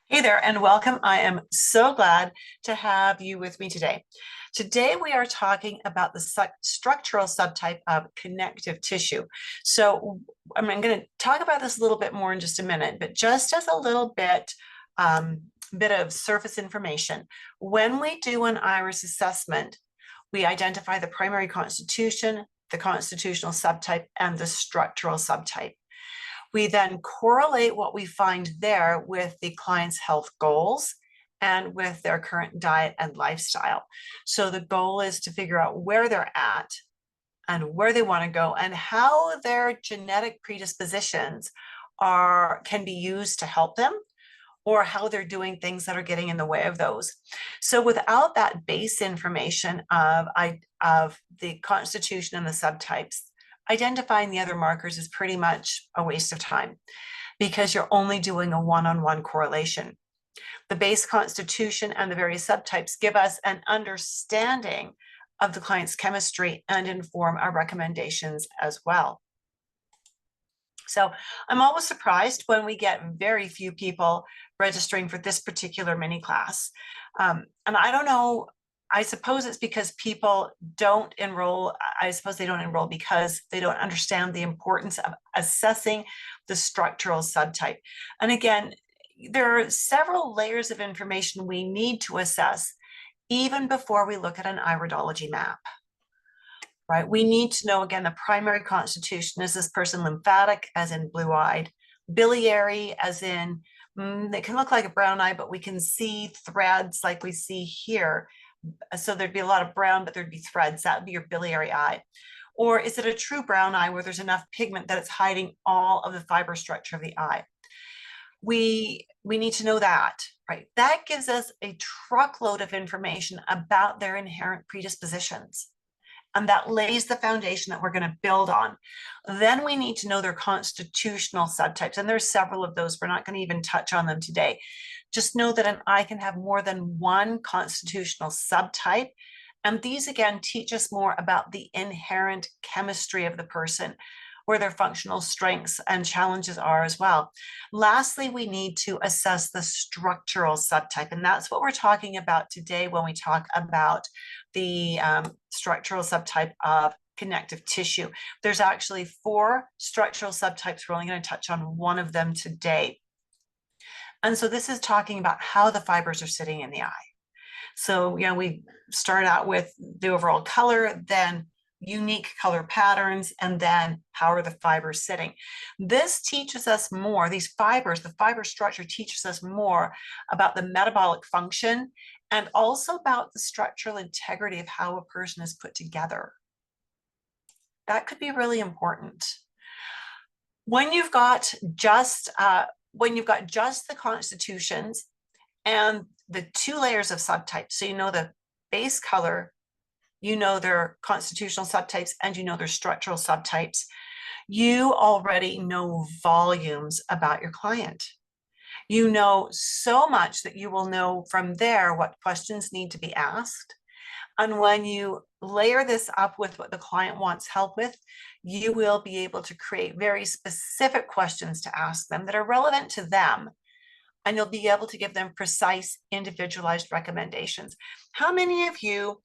Hey there and welcome. I am so glad to have you with me today. Today we are talking about the structural subtype of connective tissue. So I'm going to talk about this a little bit more in just a minute, but just as a little bit of surface information, when we do an iris assessment, we identify the primary constitution, the constitutional subtype, and the structural subtype. We then correlate what we find there with the client's health goals and with their current diet and lifestyle. So the goal is to figure out where they're at and where they want to go and how their genetic predispositions can be used to help them, or how they're doing things that are getting in the way of those. So without that base information of the constitution and the subtypes, identifying the other markers is pretty much a waste of time because you're only doing a one-on-one correlation. The base constitution and the various subtypes give us an understanding of the client's chemistry and inform our recommendations as well. So I'm always surprised when we get very few people registering for this particular mini class. And I don't know, I suppose it's because people don't enroll. I suppose they don't enroll because they don't understand the importance of assessing the structural subtype. And again, there are several layers of information we need to assess even before we look at an iridology map. Right? We need to know, again, the primary constitution. Is this person lymphatic, as in blue-eyed, biliary, as in it can look like a brown eye, but we can see threads like we see here. So there'd be a lot of brown, but there'd be threads. That would be your biliary eye. Or is it a true brown eye where there's enough pigment that it's hiding all of the fiber structure of the eye? We need to know that, right? That gives us a truckload of information about their inherent predispositions. And that lays the foundation that we're going to build on. Then we need to know their constitutional subtypes. And there's several of those. We're not going to even touch on them today. Just know that an eye can have more than one constitutional subtype. And these, again, teach us more about the inherent chemistry of the person, where their functional strengths and challenges are as well. Lastly, we need to assess the structural subtype. And that's what we're talking about today when we talk about the structural subtype of connective tissue. There's actually 4 structural subtypes. We're only going to touch on one of them today. And so this is talking about how the fibers are sitting in the eye. So, we start out with the overall color, then unique color patterns, and then how are the fibers sitting. This teaches us more, these fibers, the fiber structure teaches us more about the metabolic function and also about the structural integrity of how a person is put together. That could be really important. When you've got just the constitutions and the 2 layers of subtypes, so you know the base color, you know their constitutional subtypes, and you know their structural subtypes, you already know volumes about your client. You know so much that you will know from there what questions need to be asked. And when you layer this up with what the client wants help with, you will be able to create very specific questions to ask them that are relevant to them. And you'll be able to give them precise, individualized recommendations. How many of you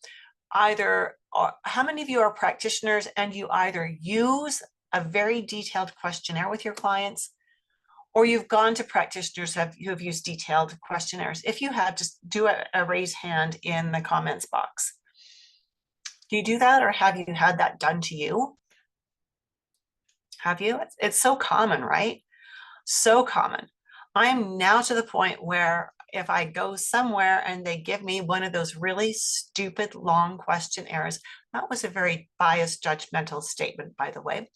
are practitioners and you either use a very detailed questionnaire with your clients, or you've gone to practitioners who have used detailed questionnaires? If you have, just do a raise hand in the comments box. Do you do that, or have you had that done to you? Have you? It's so common, right? So common. I'm now to the point where if I go somewhere and they give me one of those really stupid long questionnaires, that was a very biased, judgmental statement, by the way,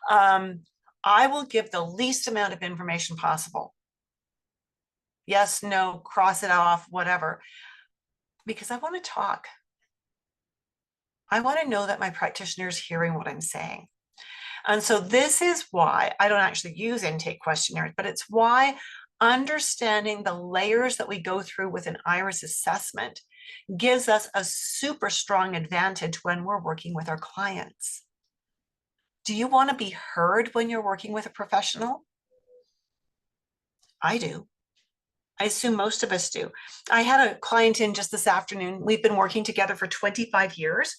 I will give the least amount of information possible. Yes, no, cross it off, whatever, because I want to talk. I want to know that my practitioner is hearing what I'm saying. And so this is why I don't actually use intake questionnaires, but it's why understanding the layers that we go through with an iris assessment gives us a super strong advantage when we're working with our clients. Do you want to be heard when you're working with a professional? I do. I assume most of us do. I had a client in just this afternoon. We've been working together for 25 years.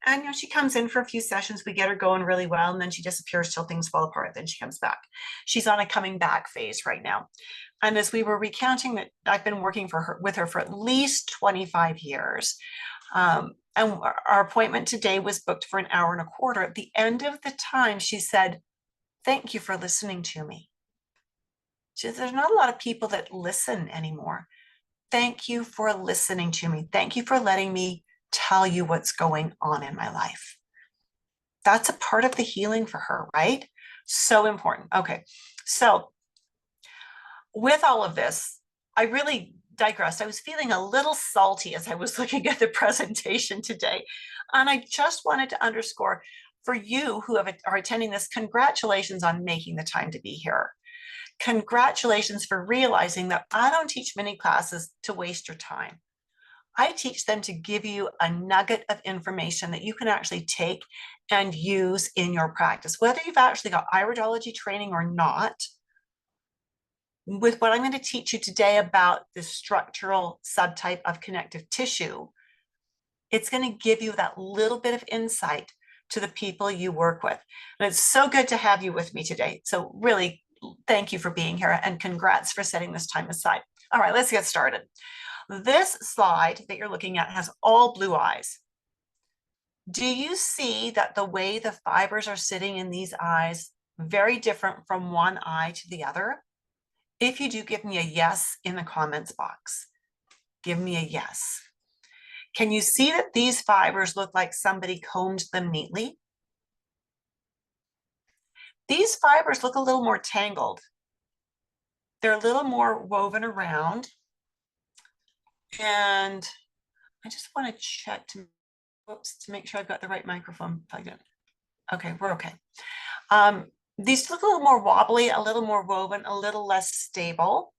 And she comes in for a few sessions, we get her going really well, and then she disappears till things fall apart. Then she comes back. She's on a coming back phase right now. And as we were recounting that I've been working with her for at least 25 years. And our appointment today was booked for an hour and a quarter. At the end of the time, she said, "Thank you for listening to me." She said, "There's not a lot of people that listen anymore. Thank you for listening to me. Thank you for letting me tell you what's going on in my life." That's a part of the healing for her, right? So important. Okay. So with all of this, I really digressed. I was feeling a little salty as I was looking at the presentation today. And I just wanted to underscore for you who are attending this, congratulations on making the time to be here. Congratulations for realizing that I don't teach mini classes to waste your time. I teach them to give you a nugget of information that you can actually take and use in your practice, whether you've actually got iridology training or not. With what I'm going to teach you today about the structural subtype of connective tissue, it's going to give you that little bit of insight to the people you work with. And it's so good to have you with me today. So really, thank you for being here and congrats for setting this time aside. All right, let's get started. This slide that you're looking at has all blue eyes. Do you see that the way the fibers are sitting in these eyes, very different from one eye to the other? If you do, give me a yes in the comments box. Give me a yes. Can you see that these fibers look like somebody combed them neatly? These fibers look a little more tangled. They're a little more woven around. And I just want to check to make sure I've got the right microphone plugged in. Okay, we're okay. These look a little more wobbly, a little more woven, a little less stable.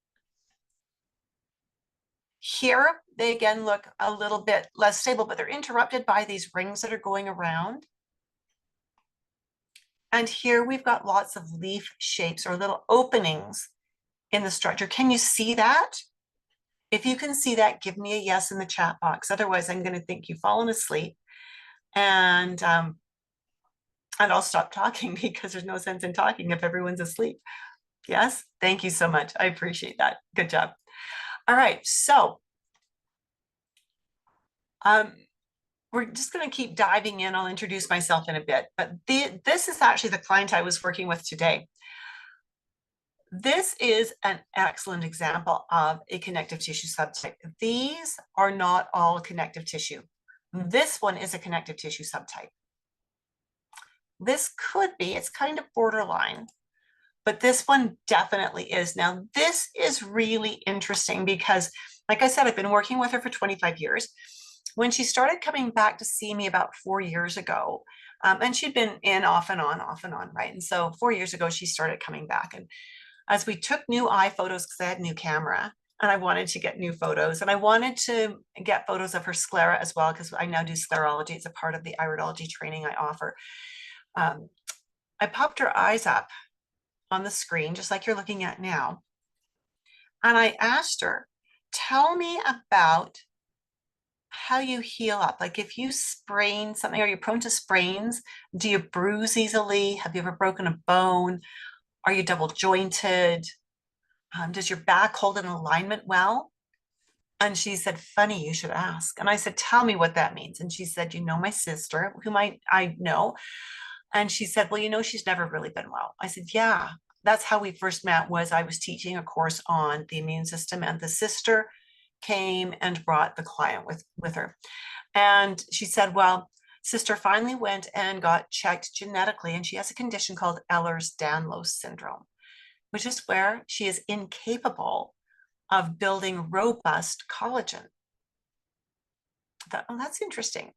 Here, they again look a little bit less stable, but they're interrupted by these rings that are going around. And here we've got lots of leaf shapes or little openings in the structure. Can you see that? If you can see that, give me a yes in the chat box. Otherwise, I'm going to think you've fallen asleep. And I'll stop talking because there's no sense in talking if everyone's asleep. Yes, thank you so much. I appreciate that. Good job. All right, so we're just going to keep diving in. I'll introduce myself in a bit, but this is actually the client I was working with today. This is an excellent example of a connective tissue subtype. These are not all connective tissue. This one is a connective tissue subtype. This could be, it's kind of borderline, but this one definitely is. Now, this is really interesting because, like I said, I've been working with her for 25 years. When she started coming back to see me about 4 years ago, and she'd been in off and on, right? And so 4 years ago, she started coming back. And as we took new eye photos, because I had a new camera, and I wanted to get new photos, and I wanted to get photos of her sclera as well, because I now do sclerology. It's a part of the iridology training I offer. I popped her eyes up on the screen, just like you're looking at now. And I asked her, tell me about how you heal up. Like if you sprain something, are you prone to sprains? Do you bruise easily? Have you ever broken a bone? Are you double jointed? Does your back hold in alignment well? And she said, funny, you should ask. And I said, tell me what that means. And she said, my sister, whom I know. And she said, well, she's never really been well. I said, yeah, that's how we first met. Was I was teaching a course on the immune system, and the sister came and brought the client with her. And she said, well, sister finally went and got checked genetically, and she has a condition called Ehlers-Danlos syndrome, which is where she is incapable of building robust collagen. I thought, oh, that's interesting.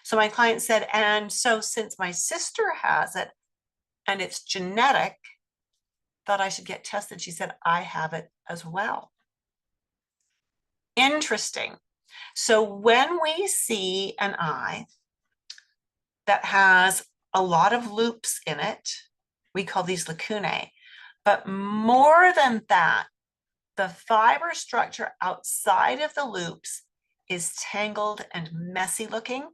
So my client said, and so since my sister has it and it's genetic, thought I should get tested. She said, I have it as well. Interesting. So when we see an eye that has a lot of loops in it, we call these lacunae. But more than that, The fiber structure outside of the loops is tangled and messy looking.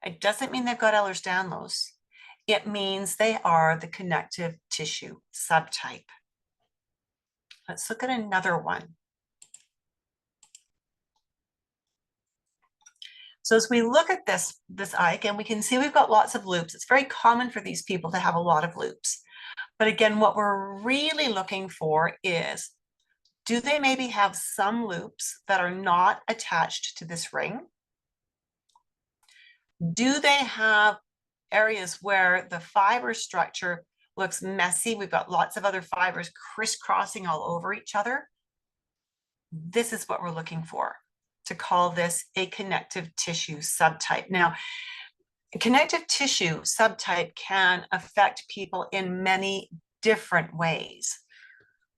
It doesn't mean they've got Ehlers-Danlos. It means they are the connective tissue subtype. Let's look at another one. So as we look at this eye, again, we can see we've got lots of loops. It's very common for these people to have a lot of loops. But again, what we're really looking for is, do they maybe have some loops that are not attached to this ring? Do they have areas where the fiber structure looks messy? We've got lots of other fibers crisscrossing all over each other. This is what we're looking for, to call this a connective tissue subtype. Now, connective tissue subtype can affect people in many different ways.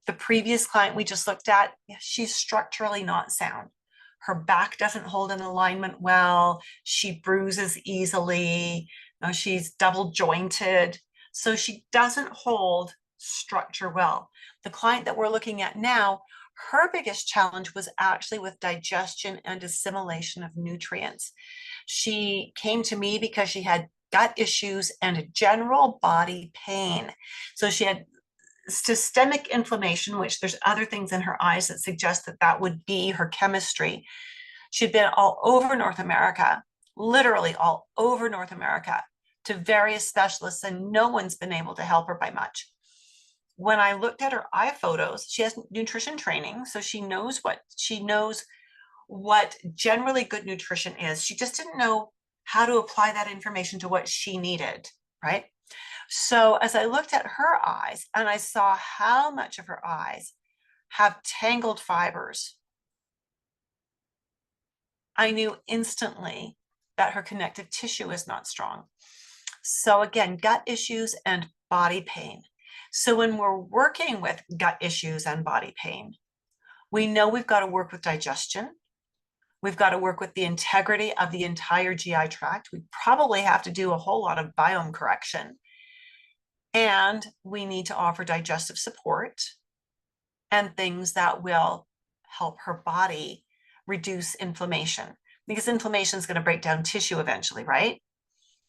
The previous client we just looked at, she's structurally not sound. Her back doesn't hold in alignment well. She bruises easily. She's double jointed. So she doesn't hold structure well. The client that we're looking at now, her biggest challenge was actually with digestion and assimilation of nutrients. She came to me because she had gut issues and general body pain. So she had systemic inflammation, which there's other things in her eyes that suggest that that would be her chemistry. She'd been all over North America, literally all over North America, to various specialists, and no one's been able to help her by much. When I looked at her eye photos, she has nutrition training, so she knows what generally good nutrition is. She just didn't know how to apply that information to what she needed, right? So as I looked at her eyes and I saw how much of her eyes have tangled fibers, I knew instantly that her connective tissue is not strong. So again, gut issues and body pain. So when we're working with gut issues and body pain, we know we've got to work with digestion. We've got to work with the integrity of the entire GI tract. We probably have to do a whole lot of biome correction. And we need to offer digestive support and things that will help her body reduce inflammation, because inflammation is going to break down tissue eventually, right?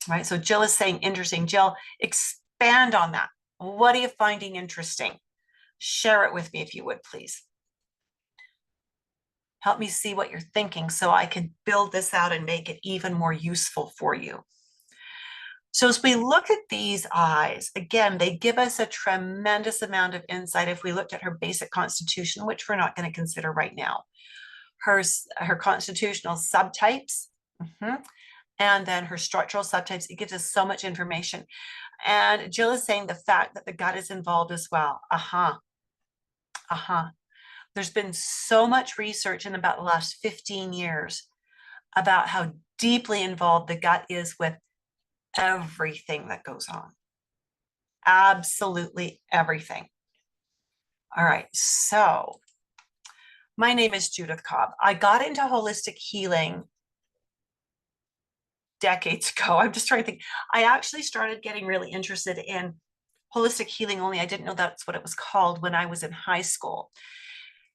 Right. So Jill is saying interesting. Jill, expand on that. What are you finding interesting? Share it with me if you would, please. Help me see what you're thinking so I can build this out and make it even more useful for you. So as we look at these eyes, again, they give us a tremendous amount of insight if we looked at her basic constitution, which we're not going to consider right now. Her constitutional subtypes, and then her structural subtypes. It gives us so much information. And Jill is saying the fact that the gut is involved as well. There's been so much research in about the last 15 years about how deeply involved the gut is with everything that goes on. Absolutely everything. All right, so my name is Judith Cobb. I got into holistic healing decades ago. I'm just trying to think. I actually started getting really interested in holistic healing, only I didn't know that's what it was called, when I was in high school.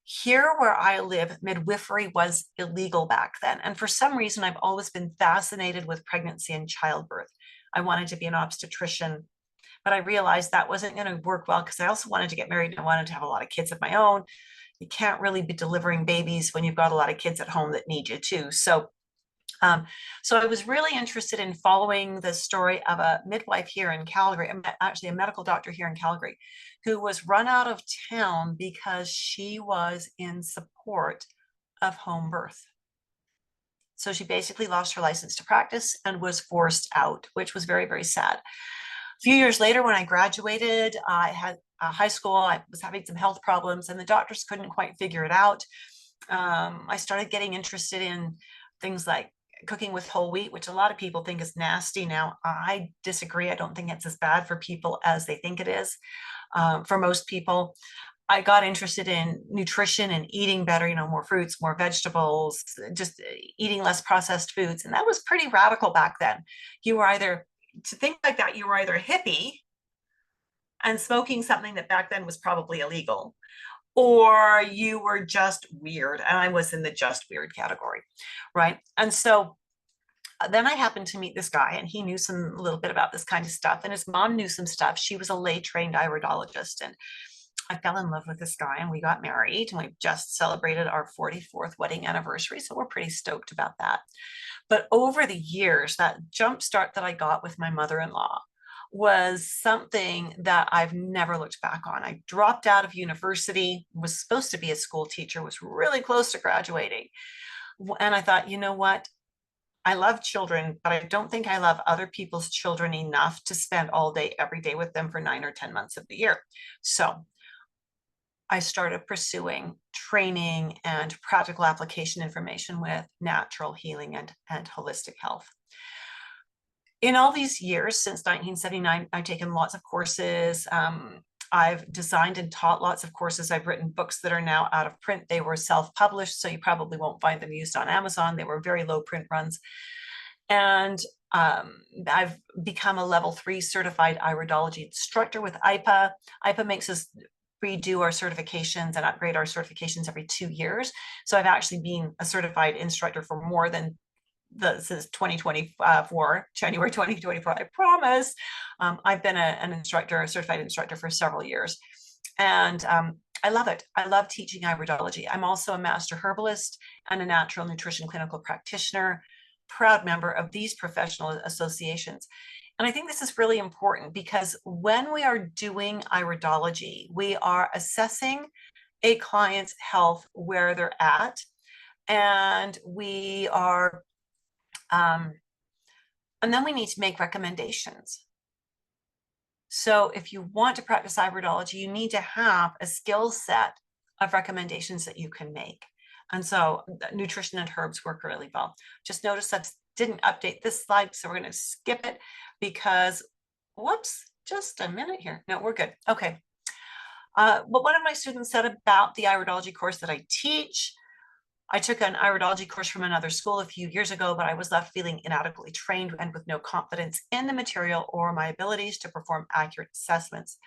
Here where I live, midwifery was illegal back then. And for some reason, I've always been fascinated with pregnancy and childbirth. I wanted to be an obstetrician, but I realized that wasn't going to work well because I also wanted to get married and I wanted to have a lot of kids of my own. You can't really be delivering babies when you've got a lot of kids at home that need you too. So I was really interested in following the story of a midwife here in Calgary, actually a medical doctor here in Calgary, who was run out of town because she was in support of home birth. So she basically lost her license to practice and was forced out, which was very, very sad. A few years later, when I graduated, I had high school, I was having some health problems and the doctors couldn't quite figure it out. I started getting interested in things like cooking with whole wheat, which a lot of people think is nasty. Now, I disagree. I don't think it's as bad for people as they think it is. For most people, I got interested in nutrition and eating better, more fruits, more vegetables, just eating less processed foods. And that was pretty radical back then. To think like that, you were either a hippie and smoking something that back then was probably illegal, or you were just weird. And I was in the just weird category, right? And so then I happened to meet this guy, and he knew a little bit about this kind of stuff, and his mom knew some stuff. She was a lay trained iridologist, and I fell in love with this guy, and we got married, and we just celebrated our 44th wedding anniversary. So we're pretty stoked about that. But over the years, that jump start that I got with my mother-in-law was something that I've never looked back on. I dropped out of university, was supposed to be a school teacher, was really close to graduating. And I thought, you know what? I love children, but I don't think I love other people's children enough to spend all day, every day with them for 9 or 10 months of the year. So I started pursuing training and practical application information with natural healing and holistic health. In all these years since 1979, I've taken lots of courses. I've designed and taught lots of courses. I've written books that are now out of print. They were self-published, so you probably won't find them used on Amazon. They were very low print runs. And I've become a level 3 certified iridology instructor with IPA. IPA makes us redo our certifications and upgrade our certifications every 2 years. So I've actually been a certified instructor for more than since 2024, January 2024, I promise. I've been a certified instructor for several years. And I love it. I love teaching iridology. I'm also a master herbalist and a natural nutrition clinical practitioner, proud member of these professional associations. And I think this is really important because when we are doing iridology, we are assessing a client's health where they're at, and we are and then we need to make recommendations. So if you want to practice iridology, you need to have a skill set of recommendations that you can make. And so nutrition and herbs work really well. Just notice that didn't update this slide, so we're going to skip it because, whoops, just a minute here. No, we're good. Okay. What one of my students said about the iridology course that I teach: I took an iridology course from another school a few years ago, but I was left feeling inadequately trained and with no confidence in the material or my abilities to perform accurate assessments.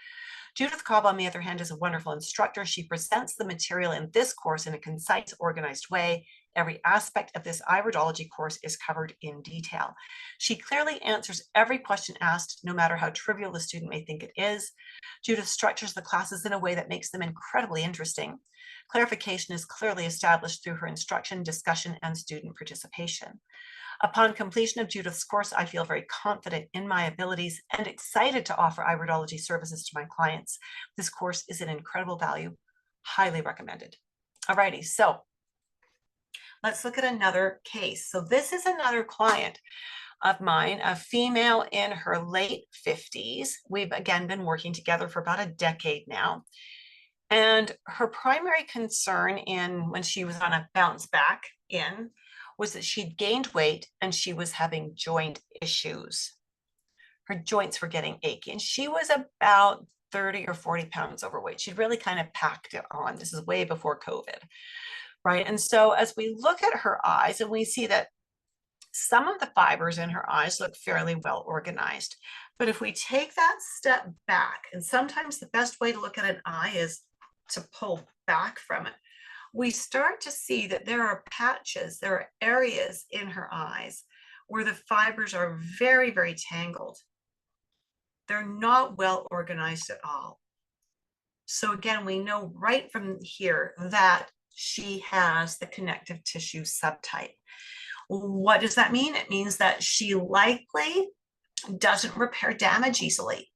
Judith Cobb, on the other hand, is a wonderful instructor. She presents the material in this course in a concise, organized way. Every aspect of this iridology course is covered in detail. She clearly answers every question asked, no matter how trivial the student may think it is. Judith structures the classes in a way that makes them incredibly interesting. Clarification is clearly established through her instruction, discussion, and student participation. Upon completion of Judith's course, I feel very confident in my abilities and excited to offer iridology services to my clients. This course is an incredible value, highly recommended. Alrighty, so let's look at another case. So this is another client of mine, a female in her late 50s. We've again been working together for about a decade now. And her primary concern when she was on a bounce back in was that she'd gained weight and she was having joint issues. Her joints were getting achy, and she was about 30 or 40 pounds overweight. She'd really kind of packed it on. This is way before COVID, right? And so as we look at her eyes, and we see that some of the fibers in her eyes look fairly well organized. But if we take that step back, and sometimes the best way to look at an eye is to pull back from it, we start to see that there are patches, there are areas in her eyes where the fibers are very, very tangled. They're not well organized at all. So again, we know right from here that she has the connective tissue subtype. What does that mean? It means that she likely doesn't repair damage easily.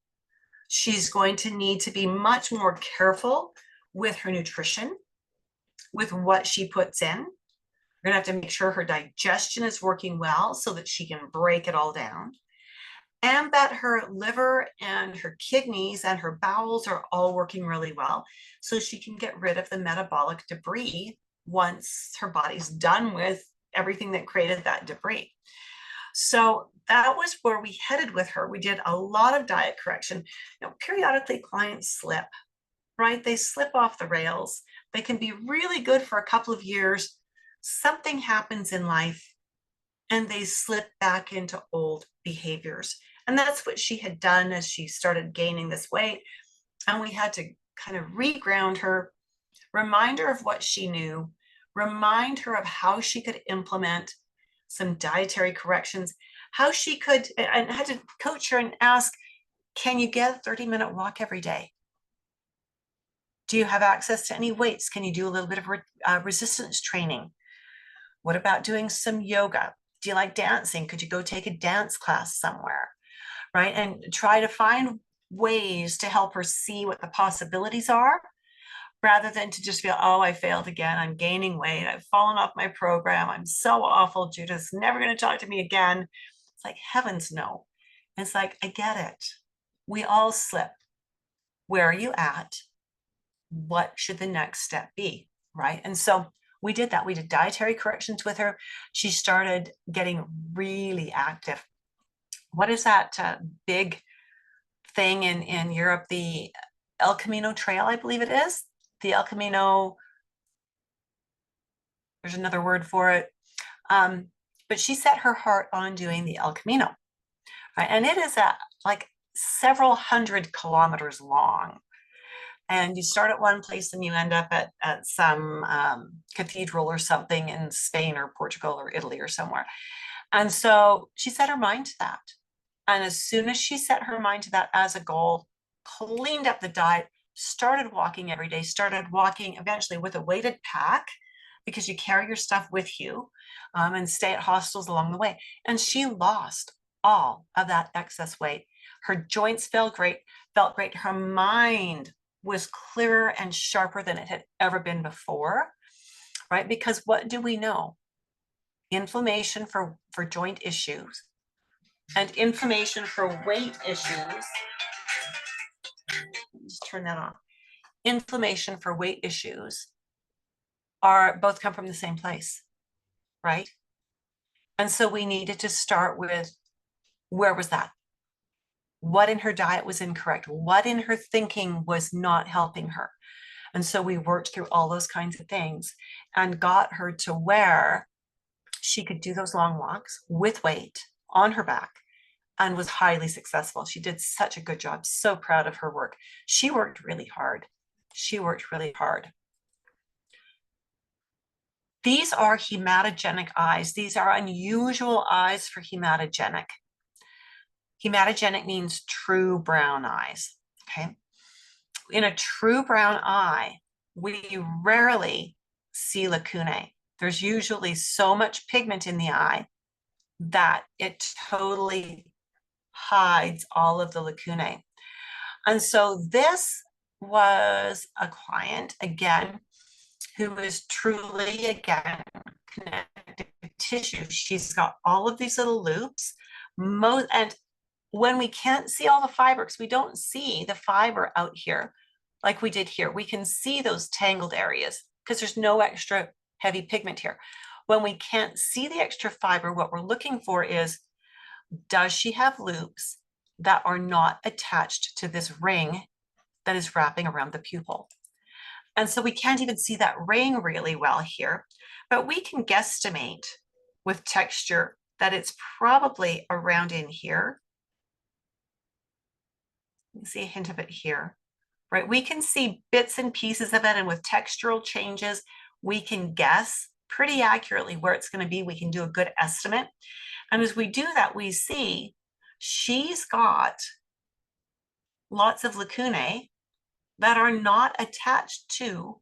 She's going to need to be much more careful with her nutrition, with what she puts in. We're going to have to make sure her digestion is working well so that she can break it all down, and that her liver and her kidneys and her bowels are all working really well so she can get rid of the metabolic debris once her body's done with everything that created that debris. So that was where we headed with her. We did a lot of diet correction. Periodically clients slip, right? They slip off the rails. They can be really good for a couple of years. Something happens in life and they slip back into old behaviors. And that's what she had done as she started gaining this weight. And we had to kind of reground her remind her of what she knew, remind her of how she could implement some dietary corrections, how she could, and had to coach her and ask, can you get a 30-minute walk every day? Do you have access to any weights? Can you do a little bit of resistance training? What about doing some yoga? Do you like dancing? Could you go take a dance class somewhere, right? And try to find ways to help her see what the possibilities are, rather than to just feel, oh, I failed again. I'm gaining weight. I've fallen off my program. I'm so awful. Judith's never going to talk to me again. It's like, heavens no. And it's like, I get it. We all slip. Where are you at? What should the next step be, right? And so we did that. We did dietary corrections with her. She started getting really active. What is that big thing in Europe? The El Camino Trail, I believe it is. The El Camino, there's another word for it. But she set her heart on doing the El Camino, right? And it is like several hundred kilometers long. And you start at one place and you end up at some cathedral or something in Spain or Portugal or Italy or somewhere. And so she set her mind to that. And as soon as she set her mind to that as a goal, cleaned up the diet, started walking every day, started walking eventually with a weighted pack, because you carry your stuff with you, and stay at hostels along the way. And she lost all of that excess weight. Her joints felt great. Her mind was clearer and sharper than it had ever been before, right? Because what do we know? Inflammation for joint issues and inflammation for weight issues. Just turn that on. Inflammation for weight issues are both come from the same place, right? And so we needed to start with, where was that? What in her diet was incorrect? What in her thinking was not helping her? And so we worked through all those kinds of things and got her to where she could do those long walks with weight on her back and was highly successful. She did such a good job. So proud of her work. She worked really hard. These are hematogenic eyes. These are unusual eyes for hematogenic. Hematogenic means true brown eyes, okay? In a true brown eye, we rarely see lacunae. There's usually so much pigment in the eye that it totally hides all of the lacunae. And so this was a client, again, who is truly, again, connective tissue. She's got all of these little loops. And when we can't see all the fibers, we don't see the fiber out here like we did here. We can see those tangled areas because there's no extra heavy pigment here. When we can't see the extra fiber, what we're looking for is, does she have loops that are not attached to this ring that is wrapping around the pupil? And so we can't even see that ring really well here, but we can guesstimate with texture that it's probably around in here. You see a hint of it here, right? We can see bits and pieces of it, and with textural changes, we can guess pretty accurately where it's going to be. We can do a good estimate. And as we do that, we see she's got lots of lacunae that are not attached to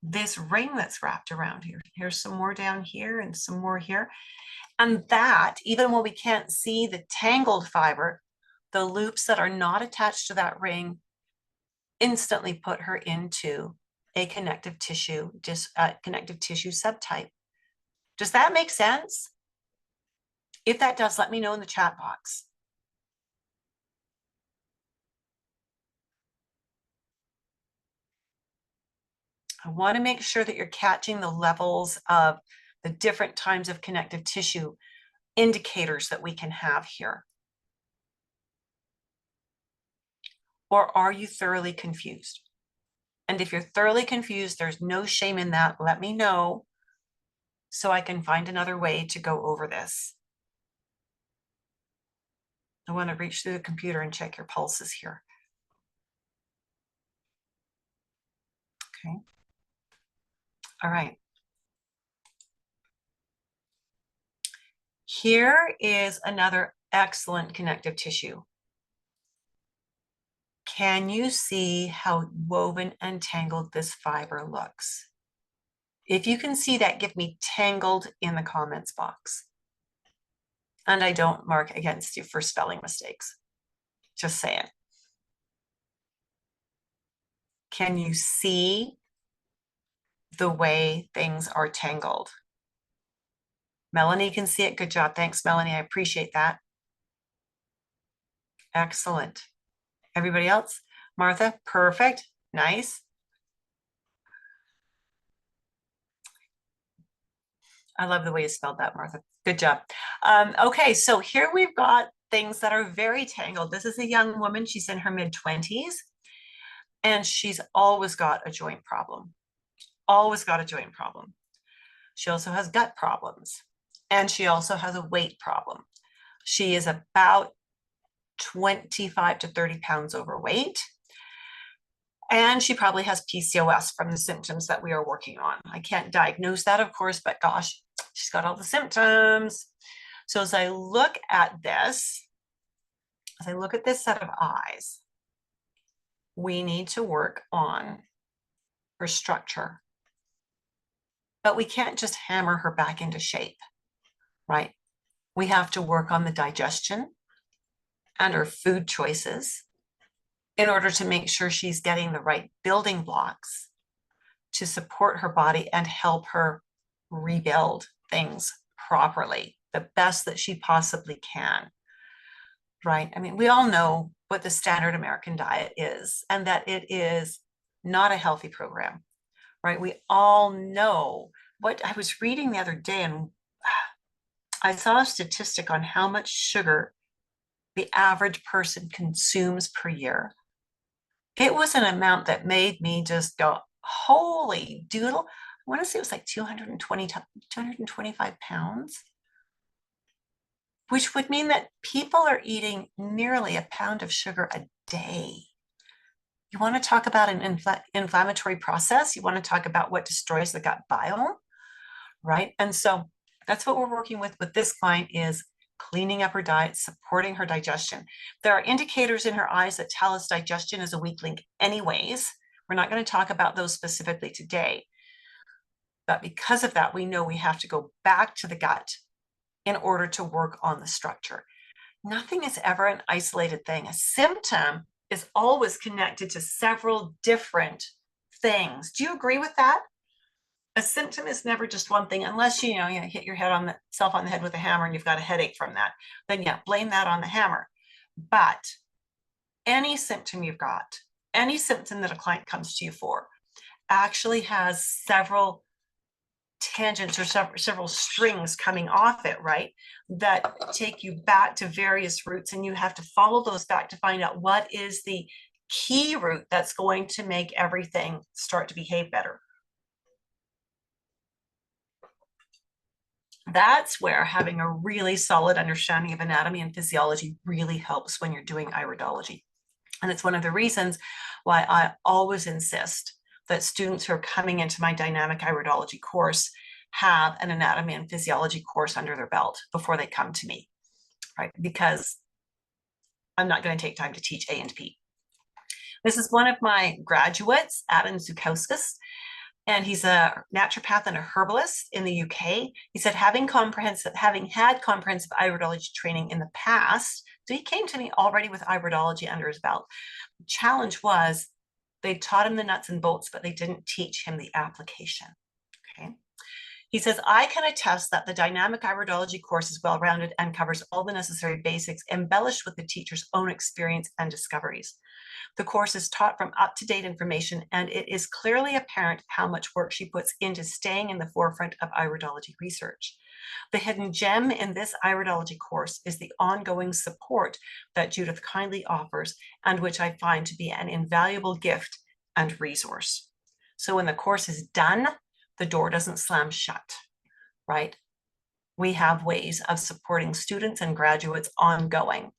this ring that's wrapped around here. Here's some more down here and some more here. And that, even when we can't see the tangled fiber, the loops that are not attached to that ring instantly put her into a connective tissue subtype. Does that make sense? If that does, let me know in the chat box. I want to make sure that you're catching the levels of the different types of connective tissue indicators that we can have here. Or are you thoroughly confused? And if you're thoroughly confused, there's no shame in that. Let me know so I can find another way to go over this. I want to reach through the computer and check your pulses here. Okay. All right. Here is another excellent connective tissue. Can you see how woven and tangled this fiber looks? If you can see that, give me tangled in the comments box. And I don't mark against you for spelling mistakes. Just saying. Can you see the way things are tangled? Melanie can see it. Good job. Thanks, Melanie. I appreciate that. Excellent. Everybody else? Martha, perfect. Nice. I love the way you spelled that, Martha. Good job. Okay, so here we've got things that are very tangled. This is a young woman. She's in her mid-20s, and she's always got a joint problem. Always got a joint problem. She also has gut problems, and she also has a weight problem. She is about 25 to 30 pounds overweight. And she probably has PCOS from the symptoms that we are working on. I can't diagnose that, of course, but gosh, she's got all the symptoms. So as I look at this set of eyes, we need to work on her structure. But we can't just hammer her back into shape, right? We have to work on the digestion and her food choices in order to make sure she's getting the right building blocks to support her body and help her rebuild things properly, the best that she possibly can, right? I mean, we all know what the standard American diet is and that it is not a healthy program, right? We all know what I was reading the other day, and I saw a statistic on how much sugar the average person consumes per year. It was an amount that made me just go, holy doodle. I want to say it was like 225 pounds, which would mean that people are eating nearly a pound of sugar a day. You want to talk about an inflammatory process? You want to talk about what destroys the gut biome, right? And so that's what we're working with this client is cleaning up her diet, supporting her digestion. There are indicators in her eyes that tell us digestion is a weak link anyways. We're not going to talk about those specifically today. But because of that, we know we have to go back to the gut in order to work on the structure. Nothing is ever an isolated thing. A symptom is always connected to several different things. Do you agree with that? A symptom is never just one thing, unless you hit your head on self on the head with a hammer and you've got a headache from that. Then yeah, blame that on the hammer. But any symptom you've got, any symptom that a client comes to you for, actually has several tangents or several strings coming off it, right? That take you back to various roots, and you have to follow those back to find out what is the key root that's going to make everything start to behave better. That's where having a really solid understanding of anatomy and physiology really helps when you're doing iridology. And it's one of the reasons why I always insist that students who are coming into my dynamic iridology course have an anatomy and physiology course under their belt before they come to me, right? Because I'm not going to take time to teach A and P. This is one of my graduates, Adam Zukauskas, and he's a naturopath and a herbalist in the UK. He said, having had comprehensive iridology training in the past, so he came to me already with iridology under his belt. The challenge was they taught him the nuts and bolts, but they didn't teach him the application. Okay. He says, I can attest that the dynamic iridology course is well-rounded and covers all the necessary basics, embellished with the teacher's own experience and discoveries. The course is taught from up-to-date information, and it is clearly apparent how much work she puts into staying in the forefront of iridology research. The hidden gem in this iridology course is the ongoing support that Judith kindly offers, and which I find to be an invaluable gift and resource. So when the course is done, the door doesn't slam shut, right? we have ways of supporting students and graduates ongoing.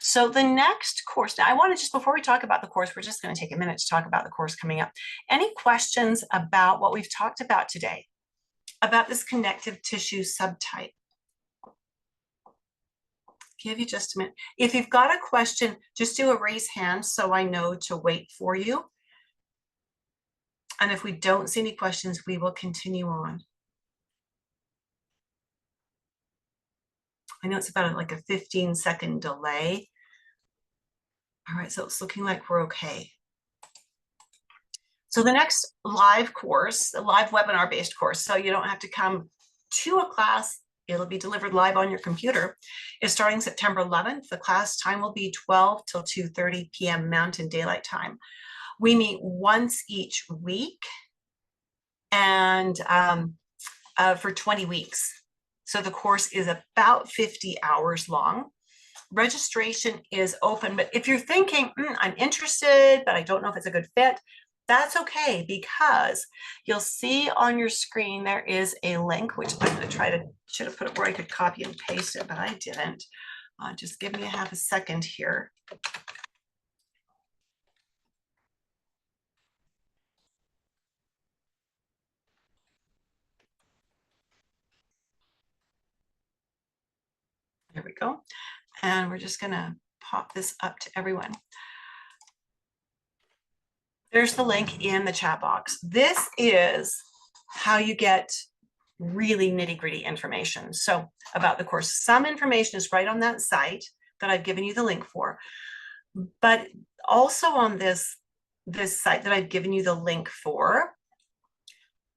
So the next course, now I want to just, before we talk about the course, we're just going to take a minute to talk about the course coming up. Any questions about what we've talked about today, about this connective tissue subtype? Give you just a minute. If you've got a question, just do a raise hand so I know to wait for you. And if we don't see any questions, we will continue on. I know it's about like a 15-second delay. All right, so it's looking like we're okay. So the next live course, a live webinar-based course, so you don't have to come to a class, it'll be delivered live on your computer, is starting September 11th. The class time will be 12 till 2:30 p.m. Mountain Daylight Time. We meet once each week and for 20 weeks. So the course is about 50 hours long. Registration is open, but if you're thinking, I'm interested, but I don't know if it's a good fit, that's okay, because you'll see on your screen there is a link, which I'm going to should have put it where I could copy and paste it, but I didn't. Just give me a half a second here. There we go. And we're just going to pop this up to everyone. There's the link in the chat box. This is how you get really nitty-gritty information. So about the course, some information is right on that site that I've given you the link for, but also on this site that I've given you the link for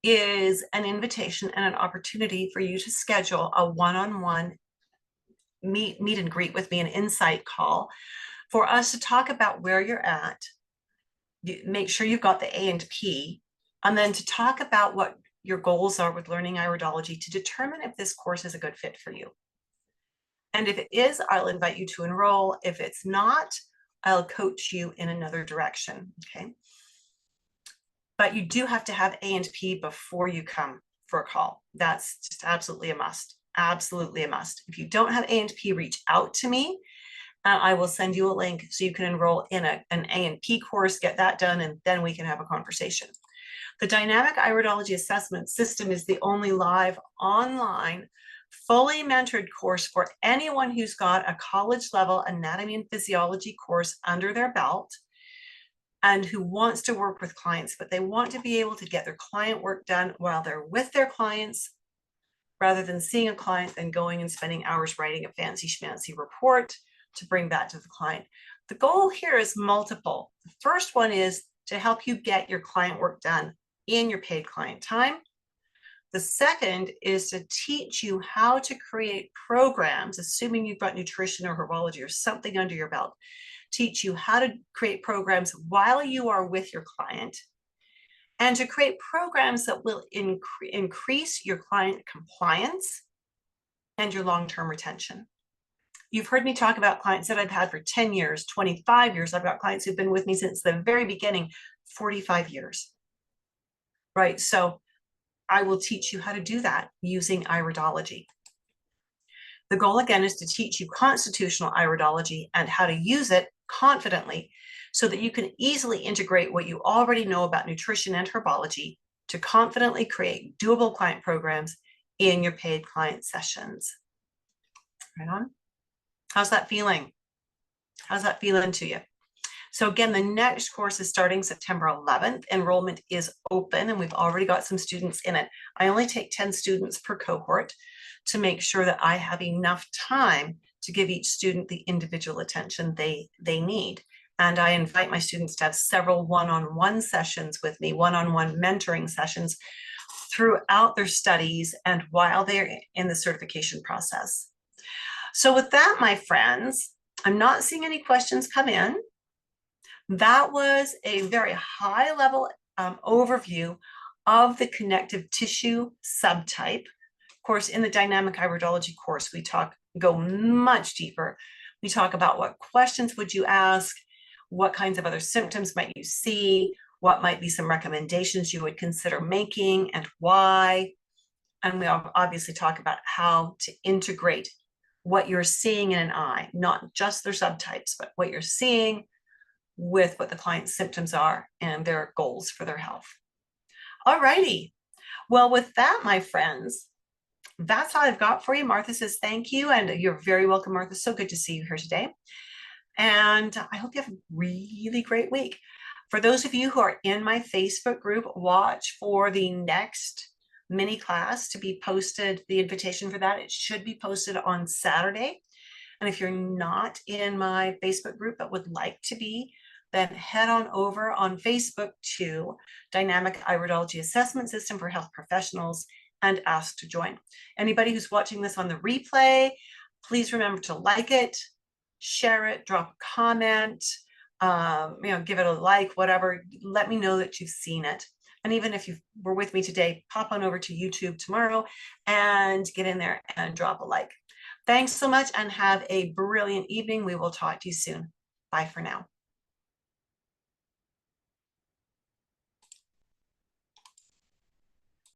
is an invitation and an opportunity for you to schedule a one-on-one meet and greet with me, an insight call, for us to talk about where you're at, make sure you've got the A and P, and then to talk about what your goals are with learning iridology to determine if this course is a good fit for you. And if it is, I'll invite you to enroll. If it's not, I'll coach you in another direction, okay? But you do have to have A and P before you come for a call. That's just absolutely a must, absolutely a must. If you don't have A and P, reach out to me. I will send you a link so you can enroll in an A and P course, get that done, and then we can have a conversation. The Dynamic Iridology Assessment System is the only live, online, fully mentored course for anyone who's got a college-level anatomy and physiology course under their belt and who wants to work with clients, but they want to be able to get their client work done while they're with their clients, rather than seeing a client and going and spending hours writing a fancy schmancy report to bring back to the client. The goal here is multiple. The first one is to help you get your client work done in your paid client time. The second is to teach you how to create programs, assuming you've got nutrition or herbology or something under your belt, teach you how to create programs while you are with your client, and to create programs that will increase your client compliance and your long-term retention. You've heard me talk about clients that I've had for 10 years, 25 years. I've got clients who've been with me since the very beginning, 45 years, right? So I will teach you how to do that using iridology. The goal, again, is to teach you constitutional iridology and how to use it confidently so that you can easily integrate what you already know about nutrition and herbology to confidently create doable client programs in your paid client sessions. Right on? How's that feeling? How's that feeling to you? So again, the next course is starting September 11th. Enrollment is open and we've already got some students in it. I only take 10 students per cohort to make sure that I have enough time to give each student the individual attention they need. And I invite my students to have several one-on-one sessions with me, one-on-one mentoring sessions throughout their studies and while they're in the certification process. So with that, my friends, I'm not seeing any questions come in. That was a very high level overview of the connective tissue subtype. Of course, in the dynamic iridology course, we go much deeper. We talk about what questions would you ask, what kinds of other symptoms might you see, what might be some recommendations you would consider making and why. And we obviously talk about how to integrate what you're seeing in an eye, not just their subtypes, but what you're seeing with what the client's symptoms are and their goals for their health. All righty. Well, with that, my friends, that's all I've got for you. Martha says thank you, and you're very welcome, Martha. So good to see you here today. And I hope you have a really great week. For those of you who are in my Facebook group, watch for the next mini class to be posted, the invitation for that. It should be posted on Saturday. And if you're not in my Facebook group but would like to be, then head on over on Facebook to Dynamic Iridology Assessment System for Health Professionals and ask to join. Anybody who's watching this on the replay, please remember to like it, share it, drop a comment, give it a like, whatever. Let me know that you've seen it. And even if you were with me today, pop on over to YouTube tomorrow and get in there and drop a like. Thanks so much and have a brilliant evening. We will talk to you soon. Bye for now.